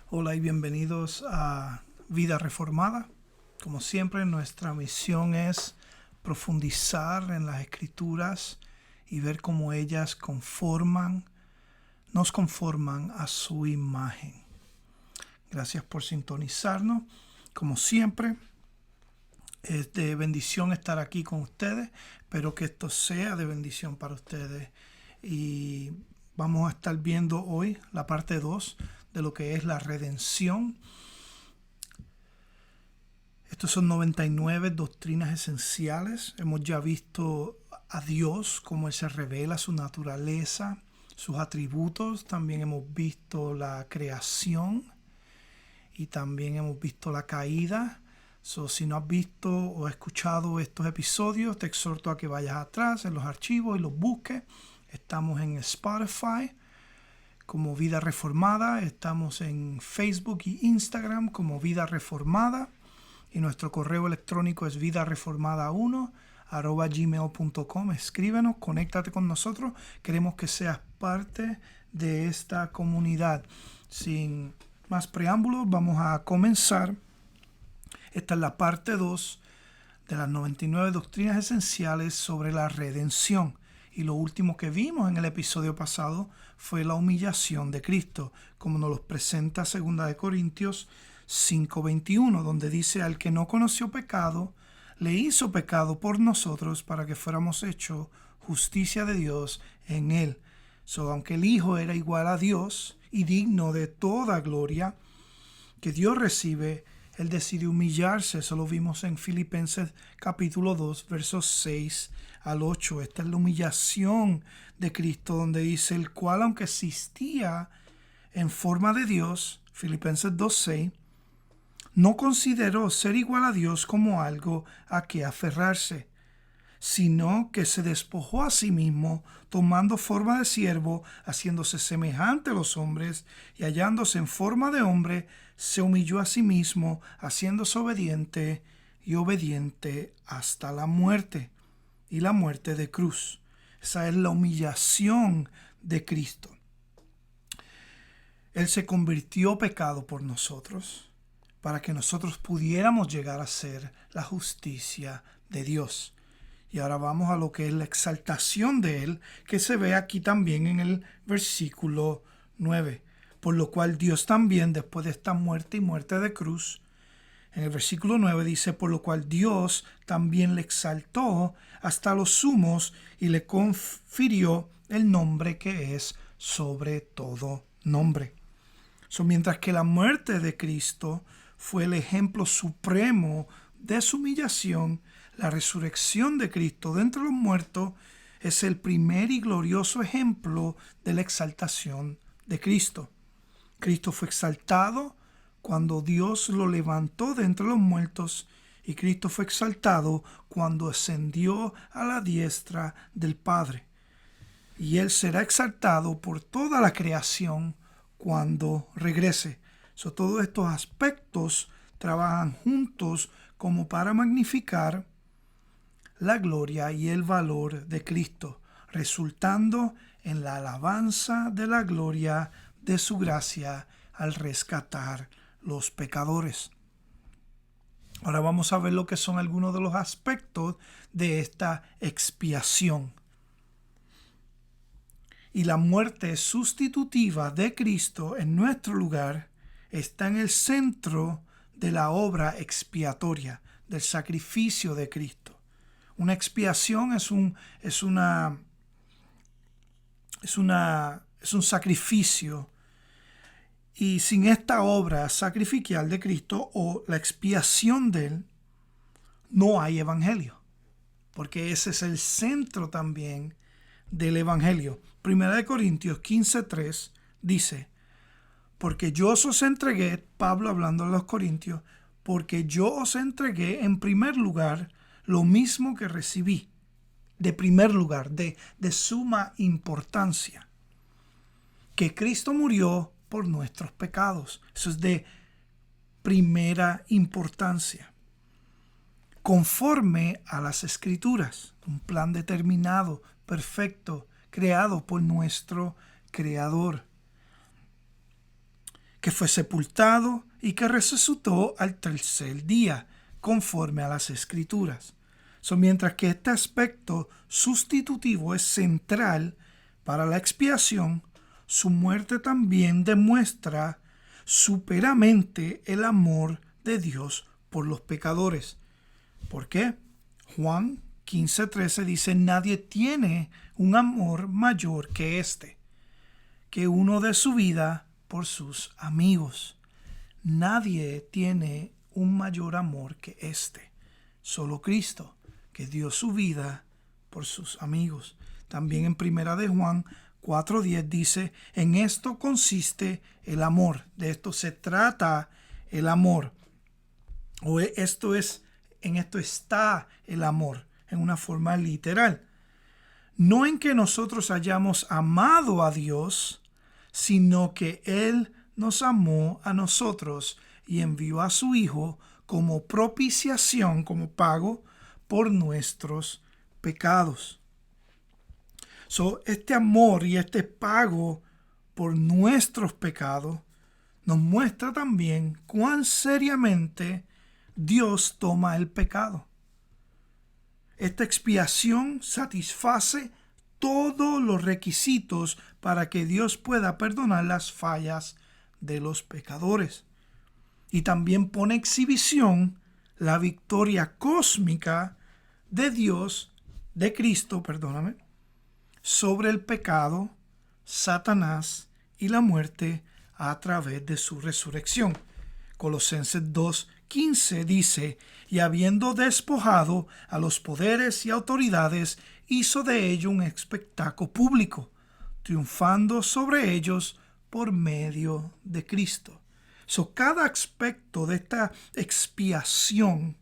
Hola y bienvenidos a Vida Reformada. Como siempre, nuestra misión es profundizar en las Escrituras y ver cómo ellas nos conforman a su imagen. Gracias por sintonizarnos. Como siempre, es de bendición estar aquí con ustedes. Espero que esto sea de bendición para ustedes. Y vamos a estar viendo hoy la parte 2 de lo que es la redención. Estos son 99 doctrinas esenciales. Hemos ya visto a Dios, cómo Él se revela, su naturaleza, sus atributos. También hemos visto la creación y también hemos visto la caída. Si no has visto o escuchado estos episodios, te exhorto a que vayas atrás en los archivos y los busques. Estamos en Spotify como Vida Reformada. Estamos en Facebook y Instagram como Vida Reformada. Y nuestro correo electrónico es vidareformada1@gmail.com. Escríbenos, conéctate con nosotros. Queremos que seas parte de esta comunidad. Sin más preámbulos, vamos a comenzar. Esta es la parte 2 de las 99 doctrinas esenciales sobre la redención. Y lo último que vimos en el episodio pasado fue la humillación de Cristo, como nos lo presenta 2 Corintios 5:21, donde dice: al que no conoció pecado, le hizo pecado por nosotros para que fuéramos hechos justicia de Dios en él. Aunque el Hijo era igual a Dios y digno de toda gloria que Dios recibe, Él decidió humillarse. Eso lo vimos en Filipenses capítulo 2, versos 6 al 8. Esta es la humillación de Cristo, donde dice: el cual, aunque existía en forma de Dios, Filipenses 2:6, no consideró ser igual a Dios como algo a que aferrarse, sino que se despojó a sí mismo, tomando forma de siervo, haciéndose semejante a los hombres, y hallándose en forma de hombre, se humilló a sí mismo, haciéndose obediente y obediente hasta la muerte, y la muerte de cruz. Esa es la humillación de Cristo. Él se convirtió pecado por nosotros, para que nosotros pudiéramos llegar a ser la justicia de Dios. Y ahora vamos a lo que es la exaltación de Él, que se ve aquí también en el versículo 9. Por lo cual Dios también, después de esta muerte y muerte de cruz, en el versículo 9 dice: por lo cual Dios también le exaltó hasta los sumos y le confirió el nombre que es sobre todo nombre. Mientras que la muerte de Cristo fue el ejemplo supremo de su humillación, la resurrección de Cristo de entre los muertos es el primer y glorioso ejemplo de la exaltación de Cristo. Cristo fue exaltado cuando Dios lo levantó de entre los muertos, y Cristo fue exaltado cuando ascendió a la diestra del Padre. Y Él será exaltado por toda la creación cuando regrese. Todos estos aspectos trabajan juntos como para magnificar la gloria y el valor de Cristo, resultando en la alabanza de la gloria de su gracia al rescatar los pecadores. Ahora vamos a ver lo que son algunos de los aspectos de esta expiación. Y la muerte sustitutiva de Cristo en nuestro lugar está en el centro de la obra expiatoria, del sacrificio de Cristo. Una expiación es un sacrificio, y sin esta obra sacrificial de Cristo o la expiación de Él, no hay evangelio, porque ese es el centro también del evangelio. 1 Corintios 15:3 dice: porque yo os entregué, Pablo hablando a los corintios, porque yo os entregué en primer lugar lo mismo que recibí, de primer lugar, de suma importancia, que Cristo murió por nuestros pecados. Eso es de primera importancia, conforme a las Escrituras, un plan determinado, perfecto, creado por nuestro Creador. que fue sepultado y que resucitó al tercer día, conforme a las Escrituras. Mientras que este aspecto sustitutivo es central para la expiación, su muerte también demuestra superamente el amor de Dios por los pecadores. ¿Por qué? Juan 15:13 dice: nadie tiene un amor mayor que este, que uno dé su vida por sus amigos. Nadie tiene un mayor amor que este, solo Cristo, que dio su vida por sus amigos. También en Primera de Juan 4:10 dice: en esto consiste el amor. De esto se trata el amor. O en esto está el amor, en una forma literal. No en que nosotros hayamos amado a Dios, sino que Él nos amó a nosotros y envió a su Hijo como propiciación, como pago por nuestros pecados. Este amor y este pago por nuestros pecados nos muestra también cuán seriamente Dios toma el pecado. Esta expiación satisface todos los requisitos para que Dios pueda perdonar las fallas de los pecadores. Y también pone en exhibición la victoria cósmica de Dios, de Cristo, sobre el pecado, Satanás y la muerte a través de su resurrección. Colosenses 2:15 dice: y habiendo despojado a los poderes y autoridades, hizo de ello un espectáculo público, triunfando sobre ellos por medio de Cristo. Cada aspecto de esta expiación,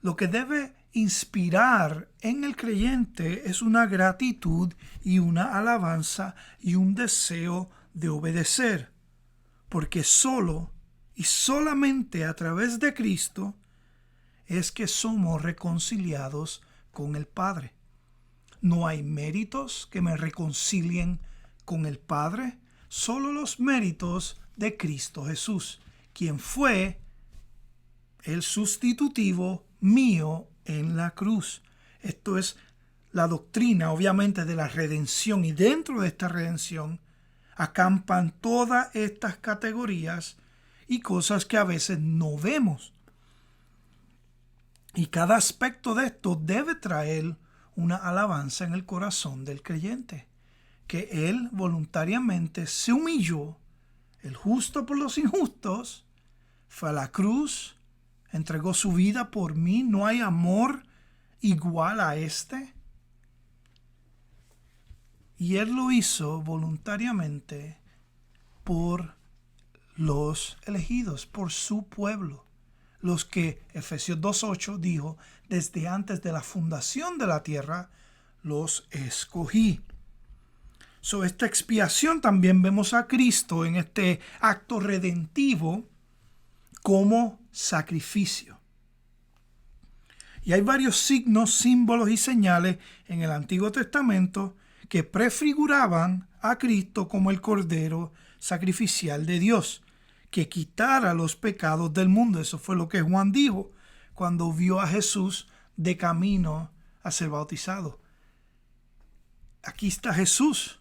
lo que debe inspirar en el creyente es una gratitud y una alabanza y un deseo de obedecer, porque solo y solamente a través de Cristo es que somos reconciliados con el Padre. No hay méritos que me reconcilien con el Padre, solo los méritos de Cristo Jesús, quien fue el sustitutivo mío en la cruz. Esto es la doctrina, obviamente, de la redención, y dentro de esta redención acampan todas estas categorías y cosas que a veces no vemos. Y cada aspecto de esto debe traer una alabanza en el corazón del creyente, que él voluntariamente se humilló, el justo por los injustos, fue a la cruz, entregó su vida por mí. No hay amor igual a este. Y él lo hizo voluntariamente por los elegidos, por su pueblo, los que Efesios 2:8 dijo: desde antes de la fundación de la tierra los escogí. Esta expiación también vemos a Cristo en este acto redentivo como sacrificio. Y hay varios signos, símbolos y señales en el Antiguo Testamento que prefiguraban a Cristo como el Cordero sacrificial de Dios, que quitara los pecados del mundo. Eso fue lo que Juan dijo cuando vio a Jesús de camino a ser bautizado. Aquí está Jesús,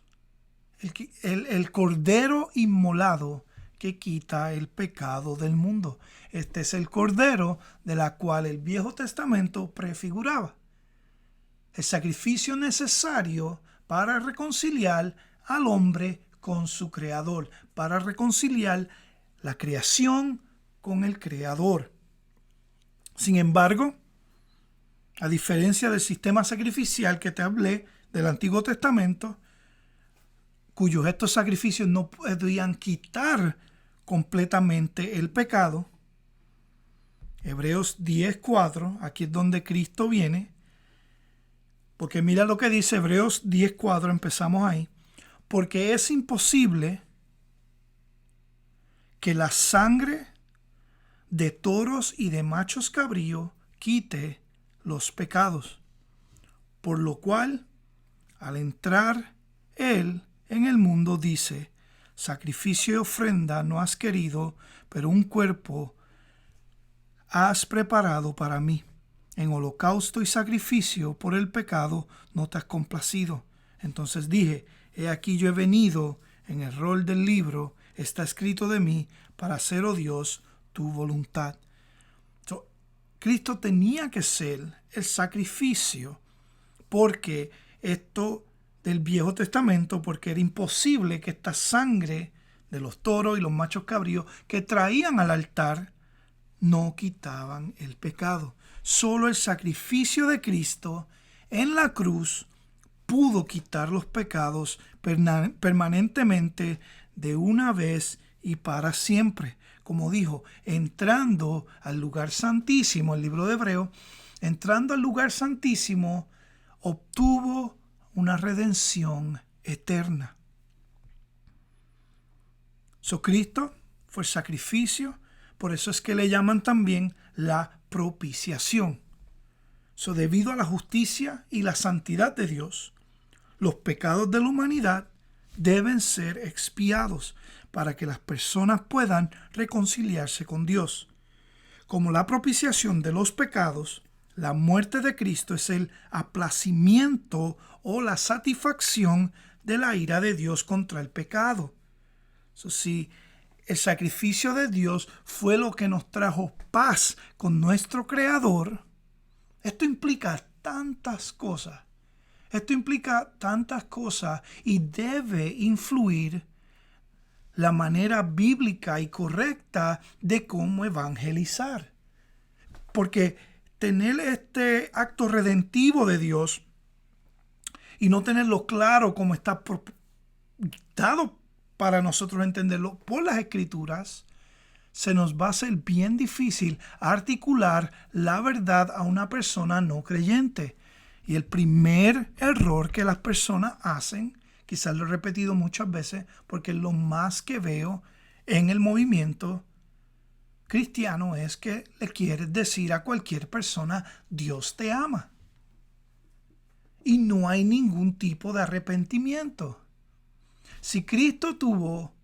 el Cordero inmolado que quita el pecado del mundo. Este es el Cordero de la cual el Viejo Testamento prefiguraba. El sacrificio necesario para reconciliar al hombre con su Creador, para reconciliar la creación con el Creador. Sin embargo, a diferencia del sistema sacrificial que te hablé del Antiguo Testamento, cuyos estos sacrificios no podían quitar completamente el pecado, Hebreos 10:4, aquí es donde Cristo viene, porque mira lo que dice Hebreos 10:4, empezamos ahí: porque es imposible que la sangre de toros y de machos cabríos quite los pecados, por lo cual, al entrar Él en el mundo, dice: sacrificio y ofrenda no has querido, pero un cuerpo has preparado para mí. En holocausto y sacrificio por el pecado no te has complacido. Entonces dije, he aquí yo he venido, en el rol del libro está escrito de mí, para hacer, oh Dios, tu voluntad. Cristo tenía que ser el sacrificio, porque esto del Viejo Testamento, porque era imposible que esta sangre de los toros y los machos cabríos que traían al altar no quitaban el pecado. Solo el sacrificio de Cristo en la cruz pudo quitar los pecados permanentemente de una vez y para siempre. Como dijo, entrando al lugar santísimo, el libro de Hebreos, entrando al lugar santísimo, obtuvo una redención eterna. Cristo fue el sacrificio, por eso es que le llaman también la propiciación. Debido a la justicia y la santidad de Dios, los pecados de la humanidad deben ser expiados para que las personas puedan reconciliarse con Dios. Como la propiciación de los pecados, la muerte de Cristo es el aplacimiento o la satisfacción de la ira de Dios contra el pecado. Si el sacrificio de Dios fue lo que nos trajo paz con nuestro Creador, esto implica tantas cosas. Y debe influir la manera bíblica y correcta de cómo evangelizar. Porque tener este acto redentivo de Dios y no tenerlo claro como está dado para nosotros entenderlo por las Escrituras, se nos va a hacer bien difícil articular la verdad a una persona no creyente. Y el primer error que las personas hacen, quizás lo he repetido muchas veces porque es lo más que veo en el movimiento cristiano, es que le quieres decir a cualquier persona, Dios te ama. Y no hay ningún tipo de arrepentimiento. Si Cristo tuvo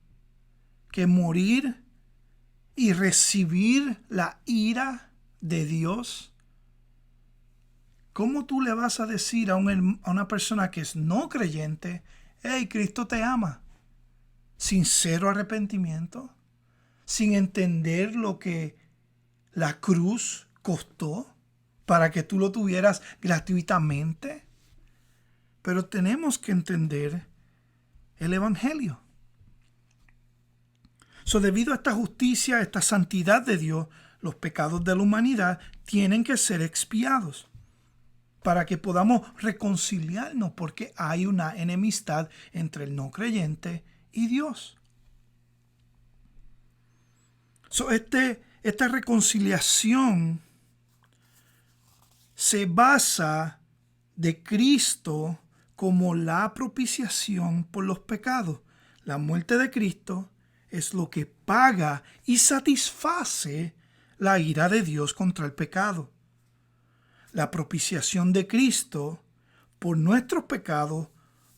que morir y recibir la ira de Dios, ¿cómo tú le vas a decir a una persona que es no creyente, hey, Cristo te ama? Sin cero arrepentimiento, sin entender lo que la cruz costó para que tú lo tuvieras gratuitamente. Pero tenemos que entender el Evangelio. Debido a esta justicia, a esta santidad de Dios, los pecados de la humanidad tienen que ser expiados para que podamos reconciliarnos, porque hay una enemistad entre el no creyente y Dios. Esta reconciliación se basa de Cristo como la propiciación por los pecados. La muerte de Cristo es lo que paga y satisface la ira de Dios contra el pecado. La propiciación de Cristo por nuestros pecados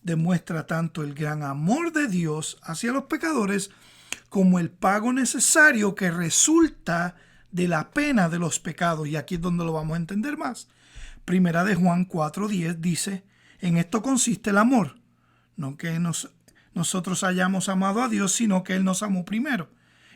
demuestra tanto el gran amor de Dios hacia los pecadores como el pago necesario que resulta de la pena de los pecados. Y aquí es donde lo vamos a entender más. Primera de Juan 4:10 dice, en esto consiste el amor, no que nosotros hayamos amado a Dios, sino que Él nos amó primero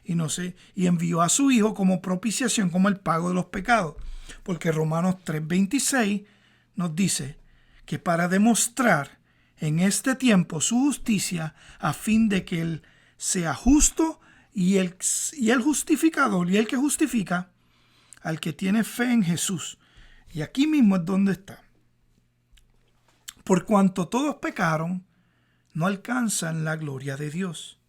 y envió a su Hijo como propiciación, como el pago de los pecados. Porque Romanos 3:26 nos dice que para demostrar en este tiempo su justicia, a fin de que Él sea justo y el justificador y el que justifica al que tiene fe en Jesús. Y aquí mismo es donde está. Por cuanto todos pecaron, no alcanzan la gloria de Dios.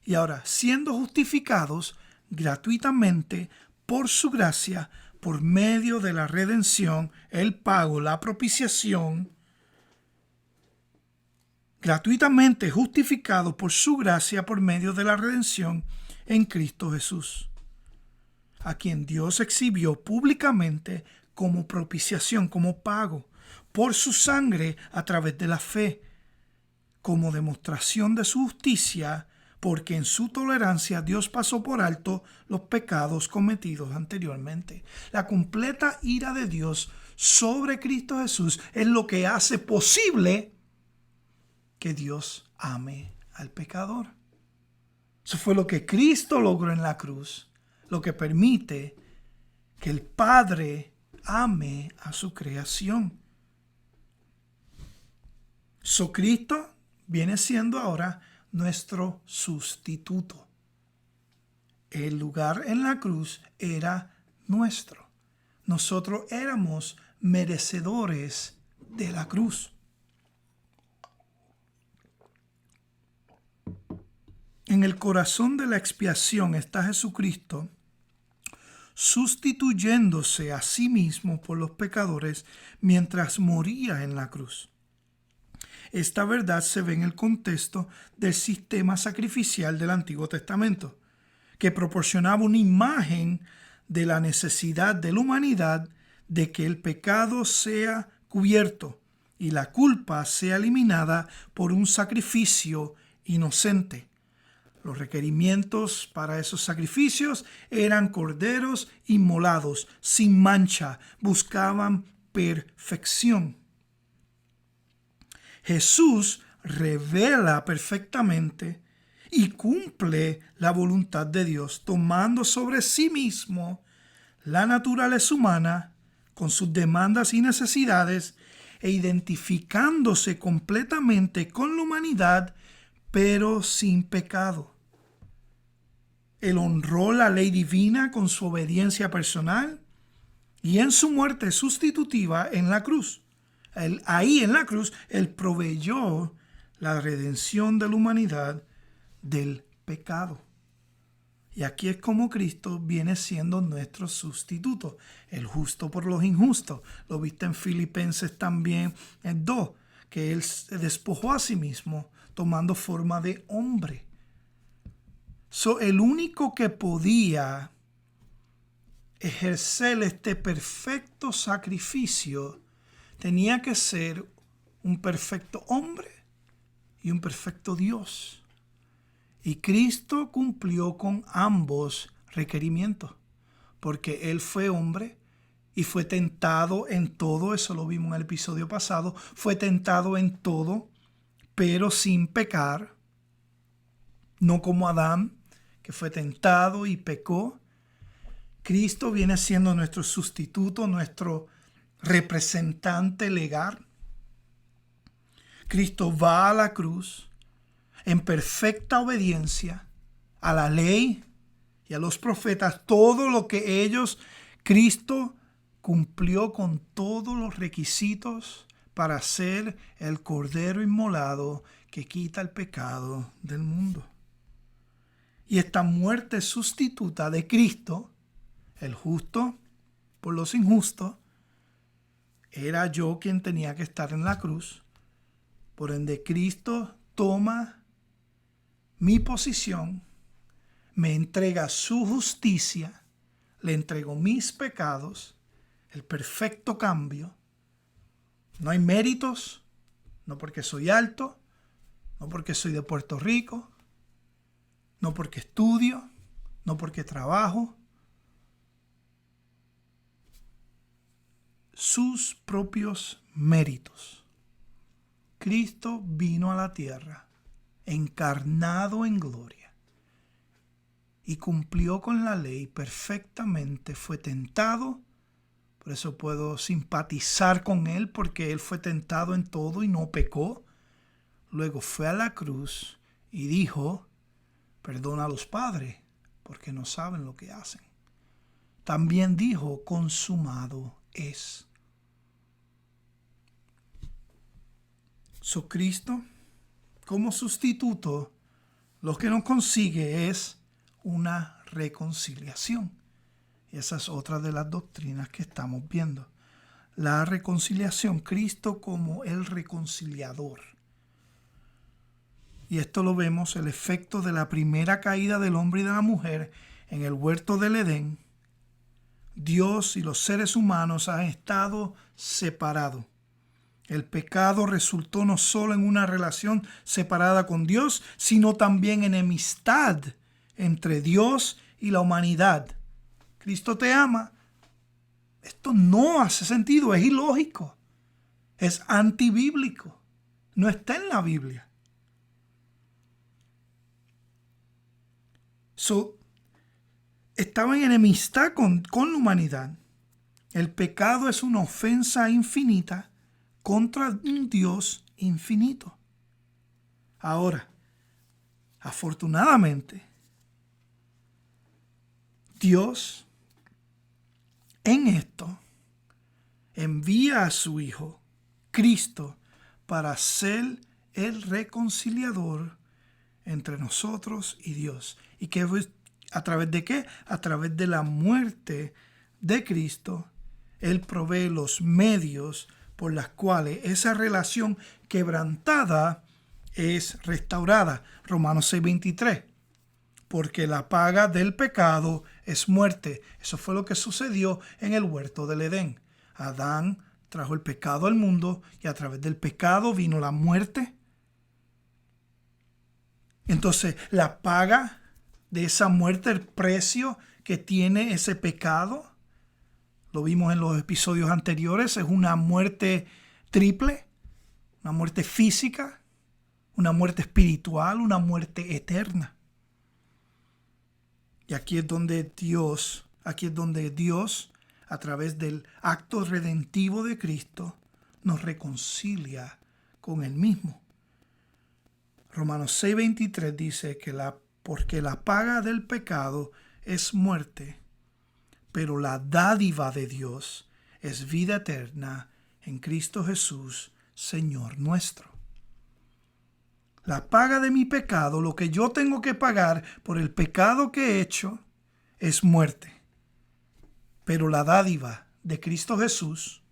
Y ahora, siendo justificados gratuitamente por su gracia, por medio de la redención, el pago, la propiciación, gratuitamente justificados por su gracia, por medio de la redención en Cristo Jesús, a quien Dios exhibió públicamente como propiciación, como pago, por su sangre a través de la fe, como demostración de su justicia, porque en su tolerancia Dios pasó por alto los pecados cometidos anteriormente. La completa ira de Dios sobre Cristo Jesús es lo que hace posible que Dios ame al pecador. Eso fue lo que Cristo logró en la cruz, lo que permite que el Padre ame a su creación. Cristo viene siendo ahora nuestro sustituto. El lugar en la cruz era nuestro. Nosotros éramos merecedores de la cruz. En el corazón de la expiación está Jesucristo, sustituyéndose a sí mismo por los pecadores mientras moría en la cruz. Esta verdad se ve en el contexto del sistema sacrificial del Antiguo Testamento, que proporcionaba una imagen de la necesidad de la humanidad de que el pecado sea cubierto y la culpa sea eliminada por un sacrificio inocente. Los requerimientos para esos sacrificios eran corderos inmolados, sin mancha, buscaban perfección. Jesús revela perfectamente y cumple la voluntad de Dios, tomando sobre sí mismo la naturaleza humana con sus demandas y necesidades e identificándose completamente con la humanidad, pero sin pecado. Él honró la ley divina con su obediencia personal y en su muerte sustitutiva en la cruz. Ahí en la cruz, Él proveyó la redención de la humanidad del pecado. Y aquí es como Cristo viene siendo nuestro sustituto, el justo por los injustos. Lo viste en Filipenses también en 2, que Él se despojó a sí mismo tomando forma de hombre. El único que podía ejercer este perfecto sacrificio tenía que ser un perfecto hombre y un perfecto Dios. Y Cristo cumplió con ambos requerimientos, porque Él fue hombre y fue tentado en todo, eso lo vimos en el episodio pasado, fue tentado en todo, pero sin pecar, no como Adán, que fue tentado y pecó. Cristo viene siendo nuestro sustituto, nuestro representante legal. Cristo va a la cruz en perfecta obediencia a la ley y a los profetas, todo lo que ellos, Cristo cumplió con todos los requisitos para ser el cordero inmolado que quita el pecado del mundo. Y esta muerte sustituta de Cristo, el justo por los injustos, era yo quien tenía que estar en la cruz. Por ende, Cristo toma mi posición, me entrega su justicia, le entrego mis pecados, el perfecto cambio. No hay méritos, no porque soy alto, no porque soy de Puerto Rico, no porque estudio, no porque trabajo. Sus propios méritos. Cristo vino a la tierra, encarnado en gloria, y cumplió con la ley perfectamente. Fue tentado, por eso puedo simpatizar con Él, porque Él fue tentado en todo y no pecó. Luego fue a la cruz y dijo: perdona a los padres, porque no saben lo que hacen. También dijo: consumado es. Cristo, como sustituto, lo que nos consigue es una reconciliación. Y esa es otra de las doctrinas que estamos viendo. La reconciliación, Cristo como el reconciliador. Y esto lo vemos, el efecto de la primera caída del hombre y de la mujer en el huerto del Edén. Dios y los seres humanos han estado separados. El pecado resultó no solo en una relación separada con Dios, sino también enemistad entre Dios y la humanidad. Cristo te ama. Esto no hace sentido, es ilógico, es antibíblico, no está en la Biblia. Estaba en enemistad con la humanidad. El pecado es una ofensa infinita contra un Dios infinito. Ahora, afortunadamente, Dios en esto envía a su Hijo, Cristo, para ser el reconciliador entre nosotros y Dios. ¿Y qué, a través de qué? A través de la muerte de Cristo, Él provee los medios por las cuales esa relación quebrantada es restaurada. Romanos 6:23. Porque la paga del pecado es muerte. Eso fue lo que sucedió en el huerto del Edén. Adán trajo el pecado al mundo y a través del pecado vino la muerte. Entonces, la paga de esa muerte, el precio que tiene ese pecado, lo vimos en los episodios anteriores, es una muerte triple, una muerte física, una muerte espiritual, una muerte eterna. Y aquí es donde Dios, a través del acto redentivo de Cristo, nos reconcilia con Él mismo. Romanos 6:23 dice que porque la paga del pecado es muerte, pero la dádiva de Dios es vida eterna en Cristo Jesús, Señor nuestro. La paga de mi pecado, lo que yo tengo que pagar por el pecado que he hecho, es muerte. Pero la dádiva de Cristo Jesús,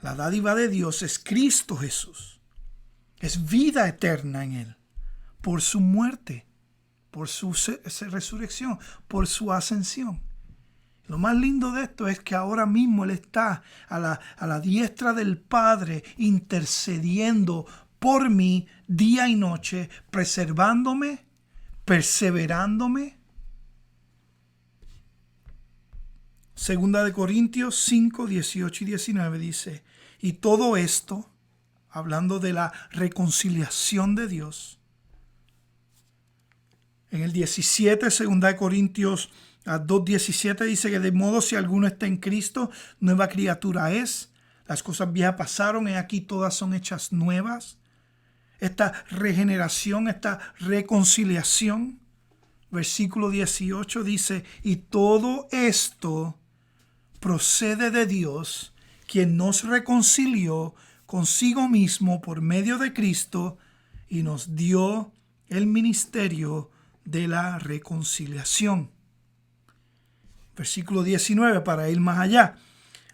la dádiva de Dios es Cristo Jesús. Es vida eterna en Él, por su muerte, por su resurrección, por su ascensión. Lo más lindo de esto es que ahora mismo Él está a la diestra del Padre intercediendo por mí día y noche, preservándome, perseverándome. Segunda de Corintios 5, 18 y 19 dice, y todo esto, hablando de la reconciliación de Dios. En el 17, segunda de Corintios 2:17 dice que de modo si alguno está en Cristo, nueva criatura es. Las cosas viejas pasaron, y aquí todas son hechas nuevas. Esta regeneración, esta reconciliación. Versículo 18 dice, y todo esto procede de Dios, quien nos reconcilió consigo mismo por medio de Cristo y nos dio el ministerio de la reconciliación. Versículo 19, para ir más allá.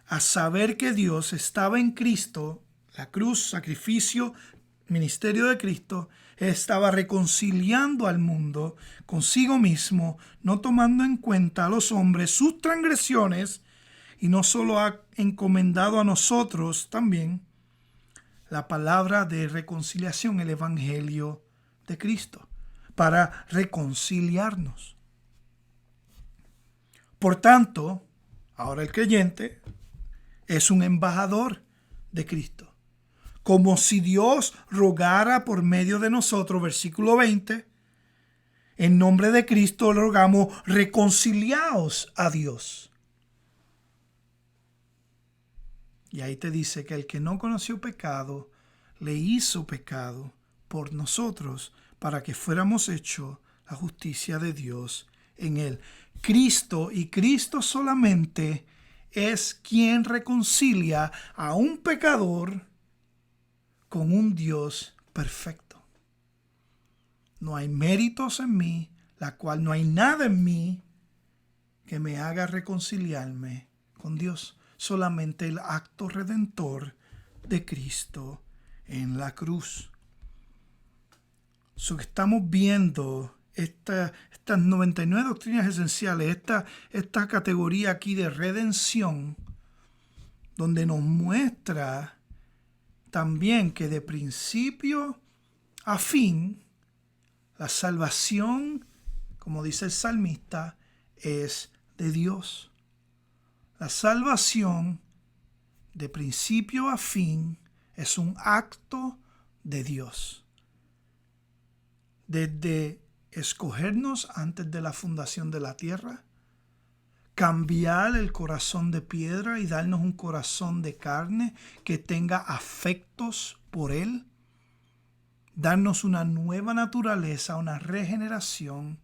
A saber que Dios estaba en Cristo, la cruz, sacrificio, ministerio de Cristo, estaba reconciliando al mundo consigo mismo, no tomando en cuenta a los hombres sus transgresiones, y no solo ha encomendado a nosotros también la palabra de reconciliación, el evangelio de Cristo, para reconciliarnos. Por tanto, ahora el creyente es un embajador de Cristo. Como si Dios rogara por medio de nosotros, versículo 20, en nombre de Cristo rogamos, reconciliaos a Dios. Y ahí te dice que el que no conoció pecado, le hizo pecado por nosotros, para que fuéramos hechos la justicia de Dios en él. Cristo y Cristo solamente es quien reconcilia a un pecador con un Dios perfecto. No hay méritos en mí, la cual no hay nada en mí que me haga reconciliarme con Dios. Solamente el acto redentor de Cristo en la cruz. Estamos viendo estas 99 doctrinas esenciales, esta categoría aquí de redención, donde nos muestra también que de principio a fin, la salvación, como dice el salmista, es de Dios. La salvación, de principio a fin, es un acto de Dios. Desde escogernos antes de la fundación de la tierra, cambiar el corazón de piedra y darnos un corazón de carne que tenga afectos por Él, darnos una nueva naturaleza, una regeneración,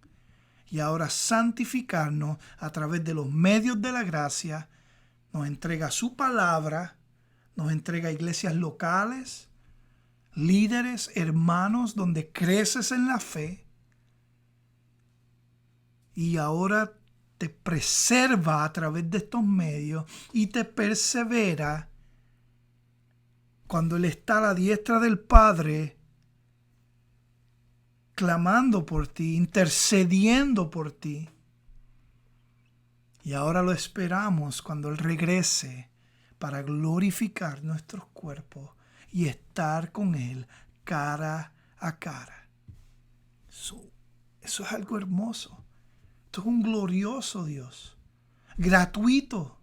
y ahora santificarnos a través de los medios de la gracia. Nos entrega su palabra, nos entrega iglesias locales, líderes, hermanos, donde creces en la fe, y ahora te preserva a través de estos medios y te persevera cuando Él está a la diestra del Padre, clamando por ti, intercediendo por ti. Y ahora lo esperamos cuando Él regrese para glorificar nuestros cuerpos y estar con Él cara a cara. Eso es algo hermoso. Esto es un glorioso Dios, gratuito,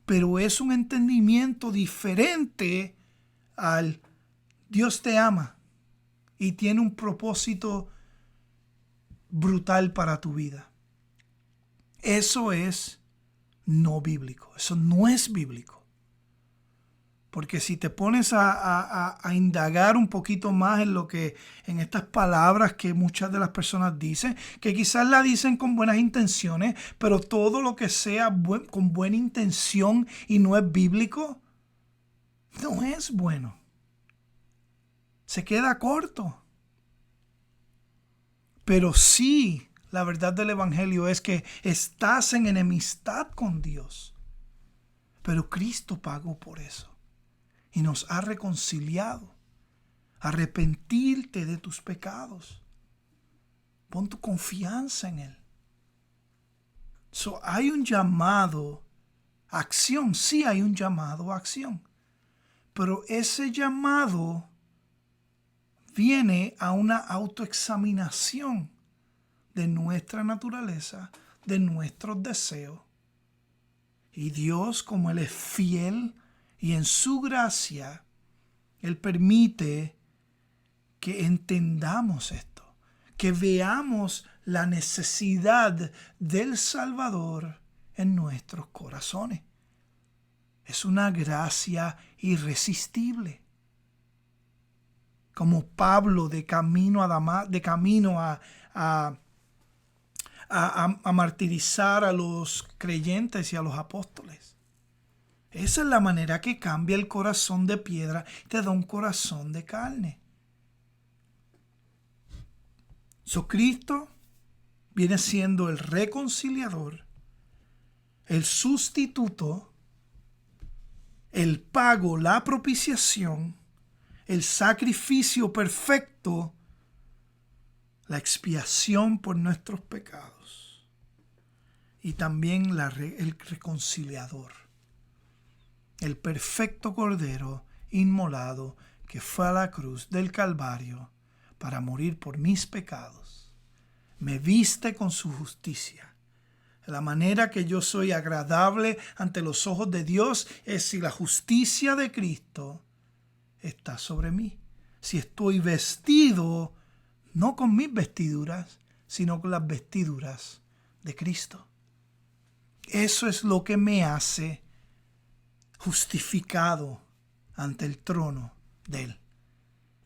pero es un entendimiento diferente al Dios te ama y tiene un propósito brutal para tu vida. Eso es no bíblico, eso no es bíblico. Porque si te pones a indagar un poquito más en estas palabras que muchas de las personas dicen, que quizás la dicen con buenas intenciones, pero todo lo que sea con buena intención y no es bíblico, no es bueno. Se queda corto. Pero sí, la verdad del Evangelio es que estás en enemistad con Dios. Pero Cristo pagó por eso. Y nos ha reconciliado. Arrepentirte de tus pecados. Pon tu confianza en Él. Hay un llamado a acción. Sí hay un llamado a acción. Pero ese llamado viene a una autoexaminación de nuestra naturaleza, de nuestros deseos. Y Dios, como Él es fiel, y en su gracia, Él permite que entendamos esto, que veamos la necesidad del Salvador en nuestros corazones. Es una gracia irresistible. Como Pablo de camino a martirizar a los creyentes y a los apóstoles. Esa es la manera que cambia el corazón de piedra y te da un corazón de carne. Cristo viene siendo el reconciliador, el sustituto, el pago, la propiciación, el sacrificio perfecto, la expiación por nuestros pecados y también el reconciliador. El perfecto Cordero inmolado que fue a la cruz del Calvario para morir por mis pecados. Me viste con su justicia. La manera que yo soy agradable ante los ojos de Dios es si la justicia de Cristo está sobre mí. Si estoy vestido no con mis vestiduras, sino con las vestiduras de Cristo. Eso es lo que me hace justificado ante el trono de Él.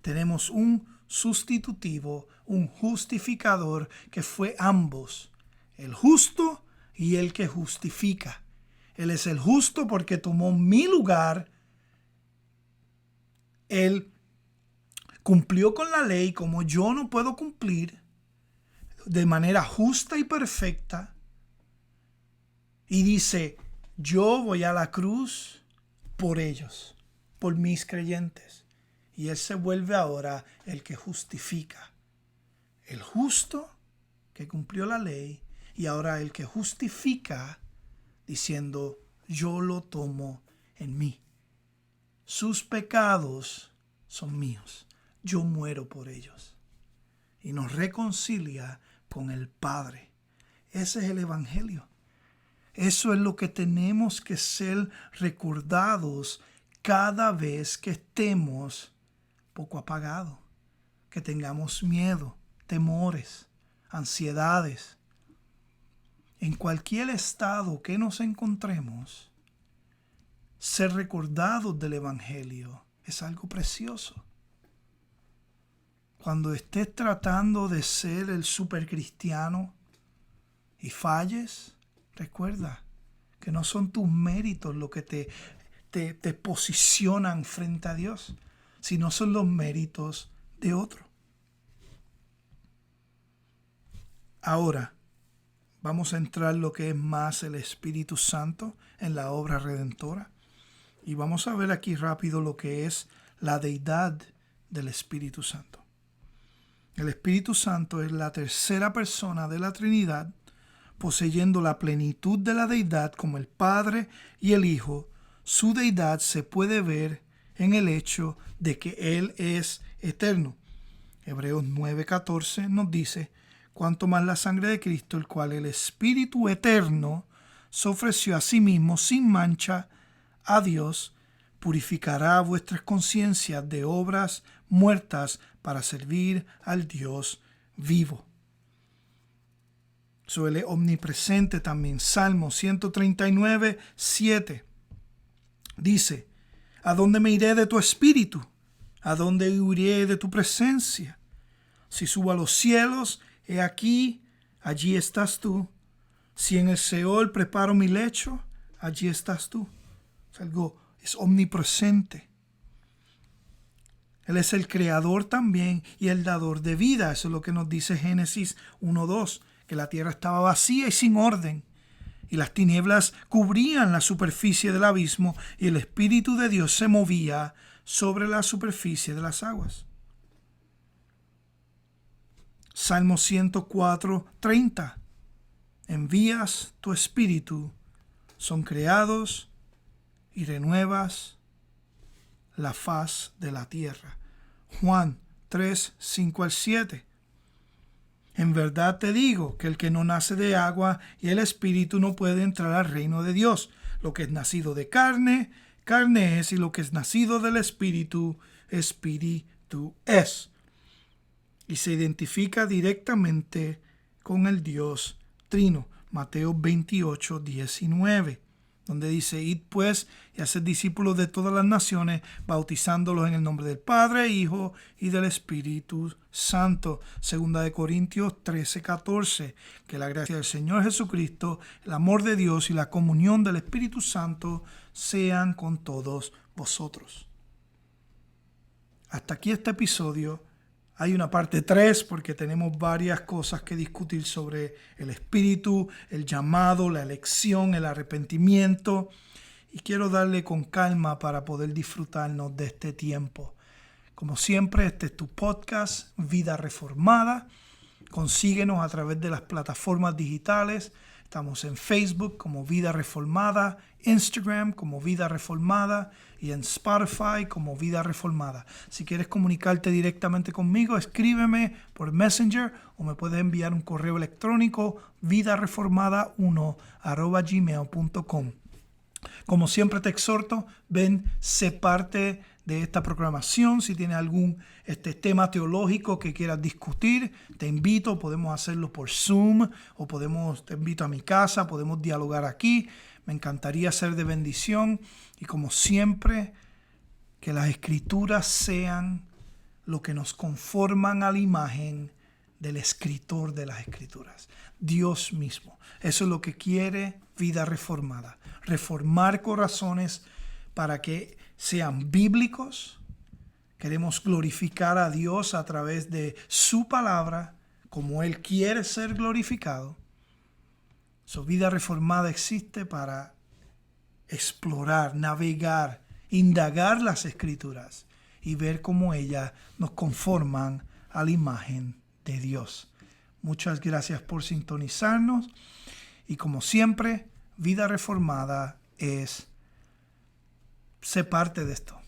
Tenemos un sustitutivo, un justificador que fue ambos, el justo y el que justifica. Él es el justo porque tomó mi lugar. Él cumplió con la ley como yo no puedo cumplir, de manera justa y perfecta. Y dice, yo voy a la cruz por ellos, por mis creyentes. Y Él se vuelve ahora el que justifica. El justo que cumplió la ley y ahora el que justifica diciendo, yo lo tomo en mí. sus pecados son míos. Yo muero por ellos. Y nos reconcilia con el Padre. Ese es el Evangelio. Eso es lo que tenemos que ser recordados cada vez que estemos poco apagados, que tengamos miedo, temores, ansiedades. En cualquier estado que nos encontremos, ser recordados del Evangelio es algo precioso. Cuando estés tratando de ser el supercristiano y falles, recuerda que no son tus méritos lo que te posicionan frente a Dios, sino son los méritos de otro. Ahora, vamos a entrar en lo que es más el Espíritu Santo en la obra redentora. Y vamos a ver aquí rápido lo que es la deidad del Espíritu Santo. El Espíritu Santo es la tercera persona de la Trinidad, poseyendo la plenitud de la deidad como el Padre y el Hijo. Su deidad se puede ver en el hecho de que Él es eterno. Hebreos 9:14 nos dice: cuanto más la sangre de Cristo, el cual el Espíritu eterno se ofreció a sí mismo sin mancha a Dios, purificará vuestras conciencias de obras muertas para servir al Dios vivo. Él es omnipresente también. Salmo 139:7 dice: ¿a dónde me iré de tu espíritu? ¿A dónde huiré de tu presencia? Si subo a los cielos, he aquí, allí estás tú. Si en el Seol preparo mi lecho, allí estás tú. Es omnipresente. Él es el creador también y el dador de vida. Eso es lo que nos dice Génesis 1:2, que la tierra estaba vacía y sin orden, y las tinieblas cubrían la superficie del abismo, y el Espíritu de Dios se movía sobre la superficie de las aguas. Salmo 104:30. Envías tu Espíritu, son creados y renuevas la faz de la tierra. Juan 3:5-7. En verdad te digo que el que no nace de agua y el Espíritu no puede entrar al reino de Dios. Lo que es nacido de carne, carne es, y lo que es nacido del Espíritu, Espíritu es. Y se identifica directamente con el Dios Trino. Mateo 28:19. Donde dice: id pues y haced discípulos de todas las naciones, bautizándolos en el nombre del Padre, Hijo y del Espíritu Santo. 2 Corintios 13:14. Que la gracia del Señor Jesucristo, el amor de Dios y la comunión del Espíritu Santo sean con todos vosotros. Hasta aquí este episodio. Hay una parte 3 porque tenemos varias cosas que discutir sobre el Espíritu, el llamado, la elección, el arrepentimiento. Y quiero darle con calma para poder disfrutarnos de este tiempo. Como siempre, este es tu podcast, Vida Reformada. Consíguenos a través de las plataformas digitales. Estamos en Facebook como Vida Reformada, Instagram como Vida Reformada y en Spotify como Vida Reformada. Si quieres comunicarte directamente conmigo, escríbeme por Messenger o me puedes enviar un correo electrónico vidareformada1@gmail.com. Como siempre te exhorto, ven, sé parte de esta programación. Si tienes algún tema teológico que quieras discutir, te invito, podemos hacerlo por Zoom o te invito a mi casa, podemos dialogar aquí. Me encantaría ser de bendición y como siempre, que las escrituras sean lo que nos conforman a la imagen del escritor de las escrituras, Dios mismo. Eso es lo que quiere Vida Reformada, reformar corazones para que sean bíblicos. Queremos glorificar a Dios a través de su palabra, como Él quiere ser glorificado. Su Vida Reformada existe para explorar, navegar, indagar las Escrituras y ver cómo ellas nos conforman a la imagen de Dios. Muchas gracias por sintonizarnos y como siempre, Vida Reformada es ser parte de esto.